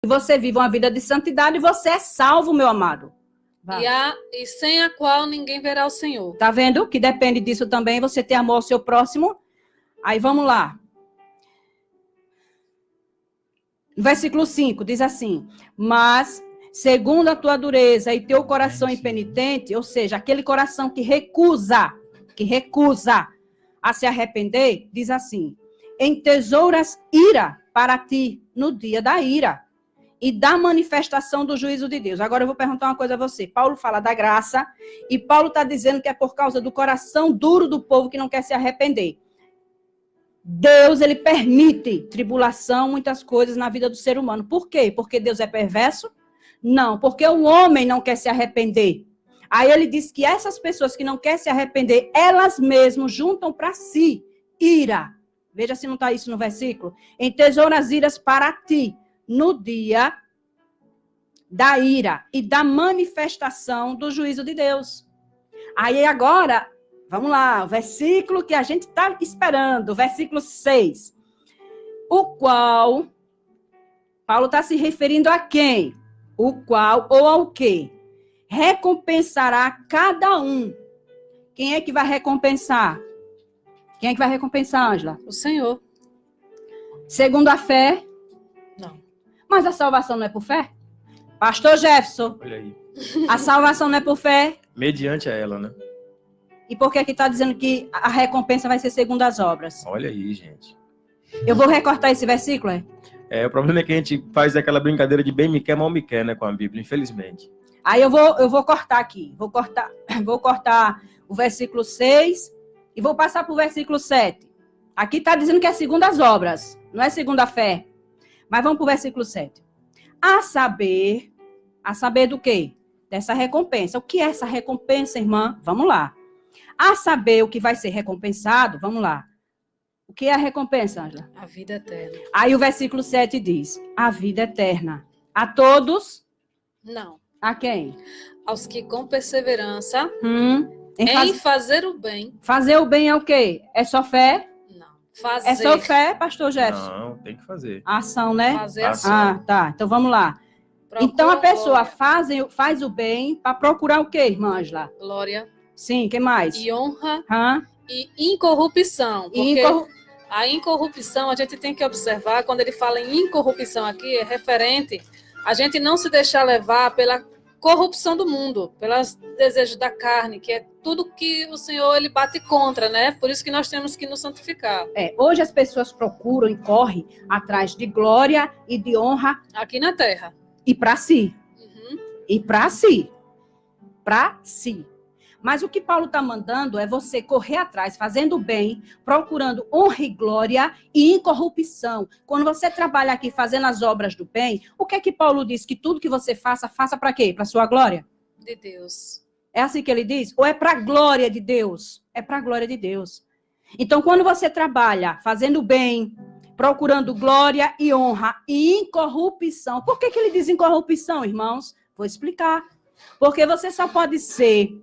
você vive uma vida de santidade, você é salvo, meu amado. E sem a qual ninguém verá o Senhor. Tá vendo? Que depende disso também, você ter amor ao seu próximo. Aí vamos lá. Versículo 5 diz assim: mas, segundo a tua dureza e teu coração impenitente, ou seja, aquele coração que recusa a se arrepender, diz assim: entesouras ira para ti no dia da ira e da manifestação do juízo de Deus. Agora eu vou perguntar uma coisa a você. Paulo fala da graça e Paulo está dizendo que é por causa do coração duro do povo que não quer se arrepender. Deus, ele permite tribulação, muitas coisas na vida do ser humano. Por quê? Porque Deus é perverso? Não, porque o homem não quer se arrepender. Aí ele diz que essas pessoas que não querem se arrepender, elas mesmas juntam para si ira. Veja se não está isso no versículo. Entesoura as iras para ti no dia da ira e da manifestação do juízo de Deus. Aí agora, vamos lá, o versículo que a gente está esperando, versículo 6. O qual, Paulo está se referindo a quem? O qual ou ao quê? Recompensará cada um. Quem é que vai recompensar? Quem é que vai recompensar, Ângela? O Senhor. Segundo a fé? Não. Mas a salvação não é por fé? Pastor Jefferson. Olha aí. A salvação não é por fé? Mediante a ela, né? E por que está dizendo que a recompensa vai ser segundo as obras? Olha aí, gente. Eu vou recortar esse versículo, O problema é que a gente faz aquela brincadeira de bem me quer, mal me quer, né, com a Bíblia, infelizmente. Aí eu vou cortar aqui. Vou cortar o versículo 6 e vou passar para o versículo 7. Aqui está dizendo que é segundo as obras, não é segundo a fé. Mas vamos para o versículo 7. A saber do quê? Dessa recompensa. O que é essa recompensa, irmã? Vamos lá. A saber o que vai ser recompensado, vamos lá. O que é a recompensa, Ângela? A vida eterna. Aí o versículo 7 diz: a vida eterna. A todos? Não. A quem? Aos que com perseverança Em fazer o bem. Fazer o bem é o quê? É só fé? Não. Fazer. É só fé, pastor Jefferson? Não, tem que fazer. Ação, né? Fazer ação. Ah, tá. Então vamos lá. Procura então a pessoa glória. faz o bem para procurar o quê, irmã Ângela? Glória. Sim, o que mais? E honra. Hã? E incorrupção. Porque E a incorrupção, a gente tem que observar, quando ele fala em incorrupção aqui, é referente a gente não se deixar levar pela corrupção do mundo, pelos desejos da carne, que é tudo que o Senhor ele bate contra, né? Por isso que nós temos que nos santificar. Hoje as pessoas procuram e correm atrás de glória e de honra. Aqui na terra. E para si. Uhum. E para si. Para si. Mas o que Paulo está mandando é você correr atrás, fazendo bem, procurando honra e glória e incorrupção. Quando você trabalha aqui fazendo as obras do bem, o que é que Paulo diz? Que tudo que você faça, faça para quê? Para sua glória? De Deus. É assim que ele diz? Ou é para a glória de Deus? É para a glória de Deus. Então, quando você trabalha fazendo bem, procurando glória e honra e incorrupção. Por que ele diz incorrupção, irmãos? Vou explicar. Porque você só pode ser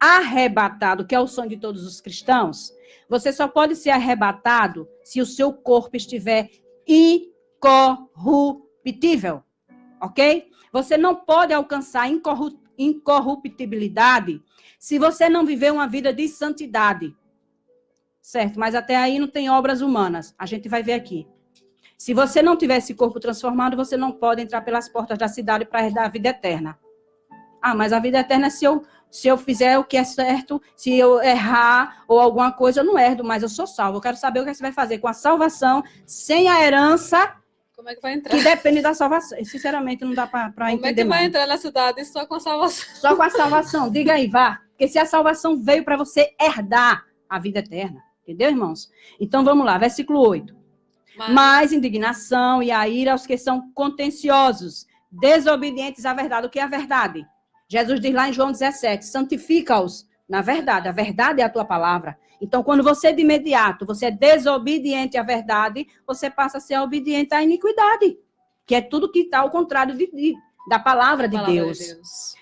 arrebatado, que é o sonho de todos os cristãos, você só pode ser arrebatado se o seu corpo estiver incorruptível, ok? Você não pode alcançar incorruptibilidade se você não viver uma vida de santidade, certo? Mas até aí não tem obras humanas, a gente vai ver aqui. Se você não tiver esse corpo transformado, você não pode entrar pelas portas da cidade para herdar a vida eterna. Ah, mas a vida eterna é se eu fizer o que é certo, se eu errar ou alguma coisa, eu não herdo, mas eu sou salvo. Eu quero saber o que você vai fazer com a salvação, sem a herança. Como é que vai entrar? Que depende da salvação. Sinceramente, não dá para entender. Como é que vai entrar na cidade só com a salvação? Só com a salvação. Diga aí, vá. Porque se a salvação veio para você herdar a vida eterna. Entendeu, irmãos? Então, vamos lá. Versículo 8. Mas indignação e a ira aos que são contenciosos, desobedientes à verdade. O que é a verdade? Jesus diz lá em João 17, santifica-os na verdade. A verdade é a tua palavra. Então, quando você de imediato, você é desobediente à verdade, você passa a ser obediente à iniquidade, que é tudo que está ao contrário da palavra de Deus.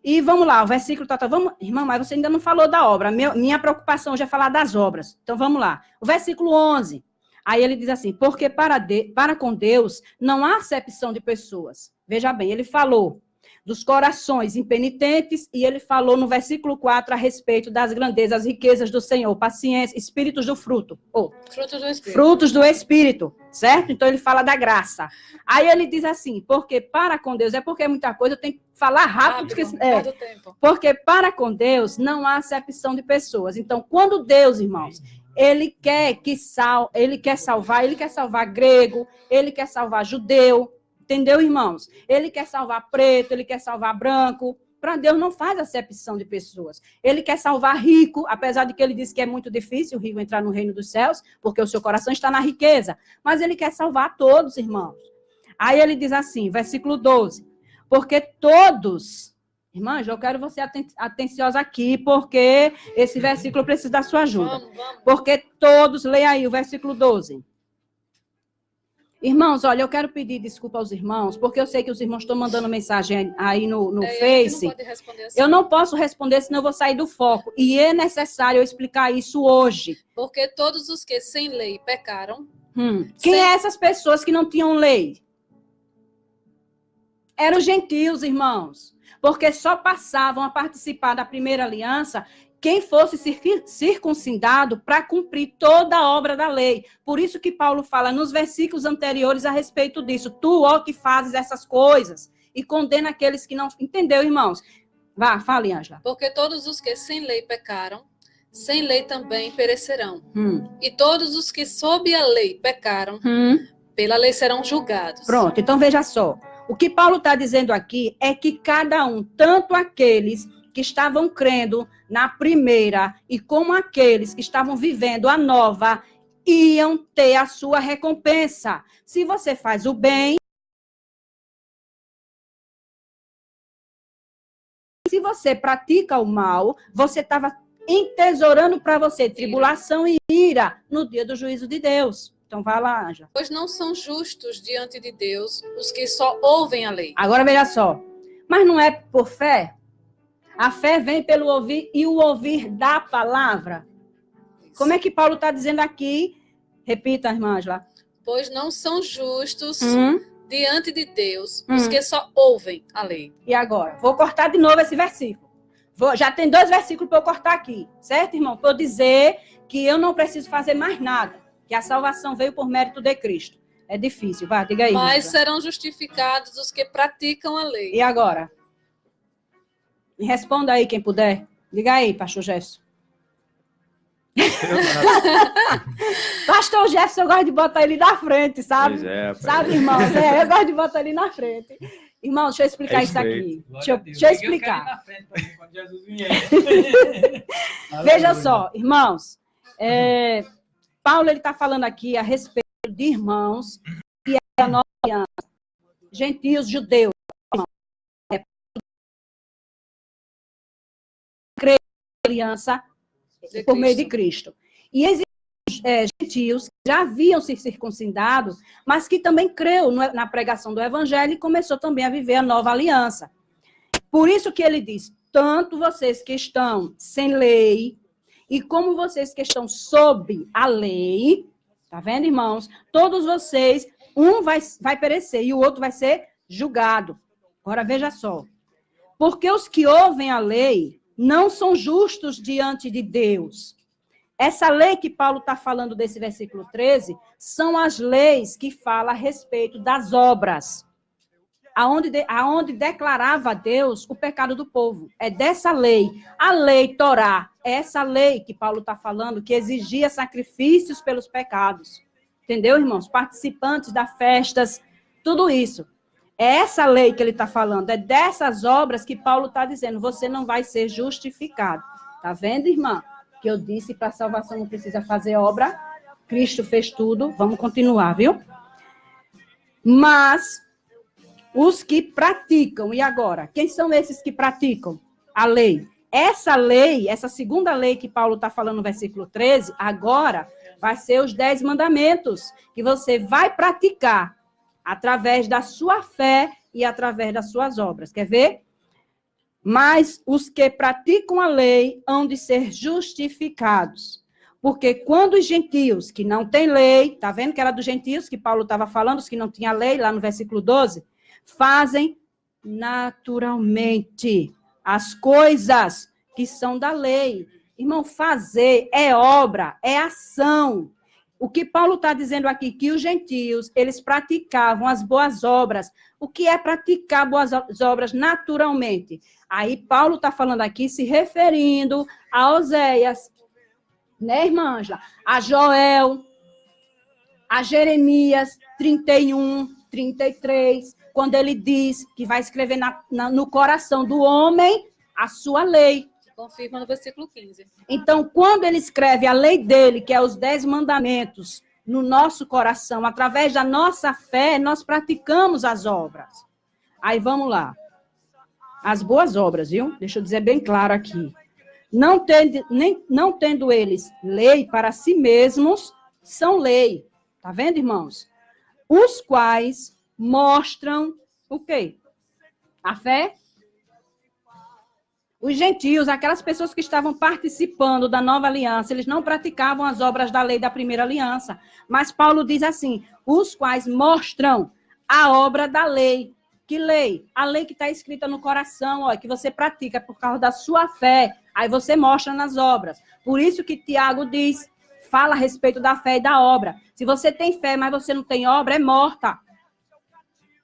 E vamos lá, o versículo vamos, irmã, mas você ainda não falou da obra. Minha preocupação já é falar das obras. Então, vamos lá. O versículo 11. Aí ele diz assim, porque para com Deus não há acepção de pessoas. Veja bem, ele falou dos corações impenitentes e ele falou no versículo 4 a respeito das grandezas, riquezas do Senhor, paciência, espíritos do fruto. Frutos do Espírito. Frutos do Espírito, certo? Então ele fala da graça. Aí ele diz assim, porque para com Deus, é porque é muita coisa, eu tenho que falar rápido. Porque para com Deus não há acepção de pessoas. Então, quando Deus, irmãos, ele quer salvar grego, ele quer salvar judeu, entendeu, irmãos? Ele quer salvar preto, ele quer salvar branco. Para Deus não faz acepção de pessoas. Ele quer salvar rico, apesar de que ele disse que é muito difícil o rico entrar no reino dos céus, porque o seu coração está na riqueza. Mas ele quer salvar todos, irmãos. Aí ele diz assim, versículo 12. Porque todos... Irmãs, eu quero você atenciosa aqui, porque esse versículo precisa da sua ajuda. Vamos. Porque todos... Leia aí o versículo 12. Irmãos, olha, eu quero pedir desculpa aos irmãos, porque eu sei que os irmãos estão mandando mensagem aí no Face. Eu não posso responder, senão eu vou sair do foco. E é necessário eu explicar isso hoje. Porque todos os que sem lei pecaram... Quem é essas pessoas que não tinham lei? Eram gentios, irmãos. Porque só passavam a participar da primeira aliança quem fosse circuncidado para cumprir toda a obra da lei. Por isso que Paulo fala nos versículos anteriores a respeito disso. Tu, ó, que fazes essas coisas e condena aqueles que não... Entendeu, irmãos? Vá, fale, Ângela. Porque todos os que sem lei pecaram, sem lei também perecerão. E todos os que sob a lei pecaram, pela lei serão julgados. Pronto, então veja só. O que Paulo está dizendo aqui é que cada um, tanto aqueles que estavam crendo na primeira e como aqueles que estavam vivendo a nova, iam ter a sua recompensa. Se você faz o bem, se você pratica o mal, você estava entesourando para você tribulação e ira no dia do juízo de Deus. Então, vai lá, Ângela. Pois não são justos diante de Deus os que só ouvem a lei. Agora, veja só. Mas não é por fé? A fé vem pelo ouvir e o ouvir da palavra. Como é que Paulo está dizendo aqui? Repita, irmã Ângela. Pois não são justos diante de Deus os que só ouvem a lei. E agora? Vou cortar de novo esse versículo. Já tem 2 versículos para eu cortar aqui. Certo, irmão? Para eu dizer que eu não preciso fazer mais nada. Que a salvação veio por mérito de Cristo. É difícil. Vai, diga aí. Mas serão justificados os que praticam a lei. E agora? Me responda aí, quem puder. Diga aí, pastor Jefferson. Pastor Jefferson, eu gosto de botar ele na frente, sabe? Pois é, sabe, irmãos? Eu gosto de botar ele na frente. Irmão, deixa eu explicar isso aqui. Deixa eu explicar. Veja só, irmãos. Paulo está falando aqui a respeito de irmãos que é a nova aliança. Gentios, judeus. Aliança por meio de Cristo. E existem gentios que já haviam se circuncidado, mas que também creu na pregação do evangelho e começou também a viver a nova aliança. Por isso que ele diz, tanto vocês que estão sem lei, e como vocês que estão sob a lei, tá vendo, irmãos? Todos vocês, um vai perecer e o outro vai ser julgado. Agora, veja só. Porque os que ouvem a lei não são justos diante de Deus. Essa lei que Paulo está falando desse versículo 13, são as leis que falam a respeito das obras. Aonde declarava a Deus o pecado do povo. É dessa lei. A lei Torá, é essa lei que Paulo está falando, que exigia sacrifícios pelos pecados. Entendeu, irmãos? Participantes das festas, tudo isso. É essa lei que ele está falando, é dessas obras que Paulo está dizendo, você não vai ser justificado. Tá vendo, irmã? Que eu disse, para salvação não precisa fazer obra, Cristo fez tudo, vamos continuar, viu? Mas, os que praticam, e agora? Quem são esses que praticam a lei? Essa lei, essa segunda lei que Paulo está falando no versículo 13, agora vai ser os 10 mandamentos, que você vai praticar através da sua fé e através das suas obras. Quer ver? Mas os que praticam a lei hão de ser justificados, Porque quando os gentios, que não têm lei, tá vendo que era dos gentios que Paulo estava falando, os que não tinham lei, lá no versículo 12, fazem naturalmente as coisas que são da lei. Irmão, fazer é obra, é ação. O que Paulo está dizendo aqui, que os gentios, eles praticavam as boas obras. O que é praticar boas obras naturalmente? Aí Paulo está falando aqui, se referindo a Oséias, né, irmã Ângela? A Joel, a Jeremias 31, 33, quando ele diz que vai escrever no coração do homem a sua lei. Confirma no versículo 15. Então, quando ele escreve a lei dele, que é os 10 mandamentos, no nosso coração, através da nossa fé, nós praticamos as obras. Aí, vamos lá. As boas obras, viu? Deixa eu dizer bem claro aqui. Não tendo eles lei para si mesmos, são lei. Tá vendo, irmãos? Os quais mostram o quê? A fé. Os gentios, aquelas pessoas que estavam participando da nova aliança, eles não praticavam as obras da lei da primeira aliança. Mas Paulo diz assim, os quais mostram a obra da lei. Que lei? A lei que está escrita no coração, ó, que você pratica por causa da sua fé. Aí você mostra nas obras. Por isso que Tiago diz, fala a respeito da fé e da obra. Se você tem fé, mas você não tem obra, é morta.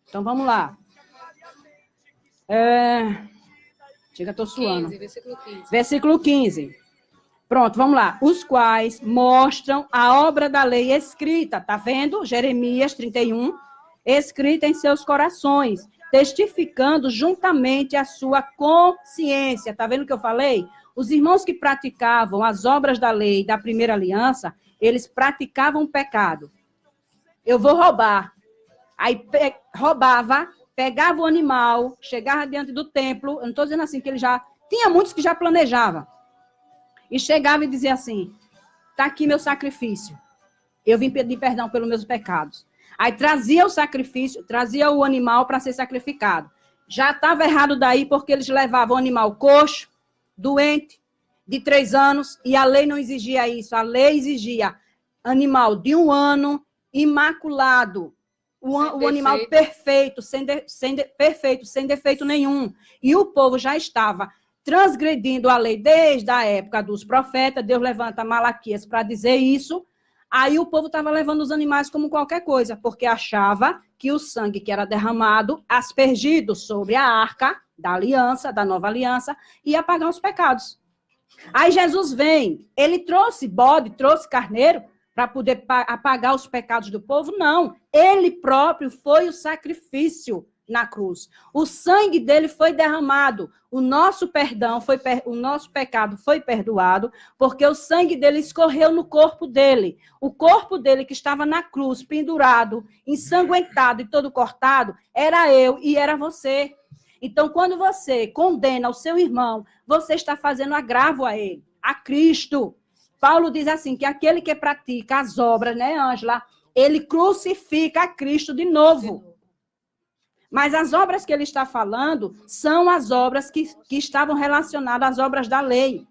Então, vamos lá. Chega, estou suando. 15, versículo 15. Versículo 15. Pronto, vamos lá. Os quais mostram a obra da lei escrita, tá vendo? Jeremias 31, escrita em seus corações, testificando juntamente a sua consciência. Tá vendo o que eu falei? Os irmãos que praticavam as obras da lei da primeira aliança, eles praticavam o pecado. Eu vou roubar. Aí roubava, pegava o animal, chegava diante do templo, eu não estou dizendo assim que ele já... Tinha muitos que já planejavam. E chegava e dizia assim, está aqui meu sacrifício. Eu vim pedir perdão pelos meus pecados. Aí trazia o sacrifício, trazia o animal para ser sacrificado. Já estava errado daí porque eles levavam o animal coxo, doente, de 3 anos, e a lei não exigia isso. A lei exigia animal de 1 ano, imaculado, o animal perfeito, sem defeito nenhum. E o povo já estava transgredindo a lei desde a época dos profetas. Deus levanta Malaquias para dizer isso. Aí o povo estava levando os animais como qualquer coisa, porque achava que o sangue que era derramado, aspergido sobre a arca da aliança, da nova aliança, ia apagar os pecados. Aí Jesus vem, ele trouxe bode, trouxe carneiro, para poder apagar os pecados do povo? Não. Ele próprio foi o sacrifício na cruz. O sangue dele foi derramado. O nosso o nosso pecado foi perdoado, porque o sangue dele escorreu no corpo dele. O corpo dele que estava na cruz, pendurado, ensanguentado e todo cortado, era eu e era você. Então, quando você condena o seu irmão, você está fazendo agravo a ele, a Cristo. Paulo diz assim, que aquele que pratica as obras, né, Ângela, ele crucifica a Cristo de novo. Mas as obras que ele está falando são as obras que estavam relacionadas às obras da lei.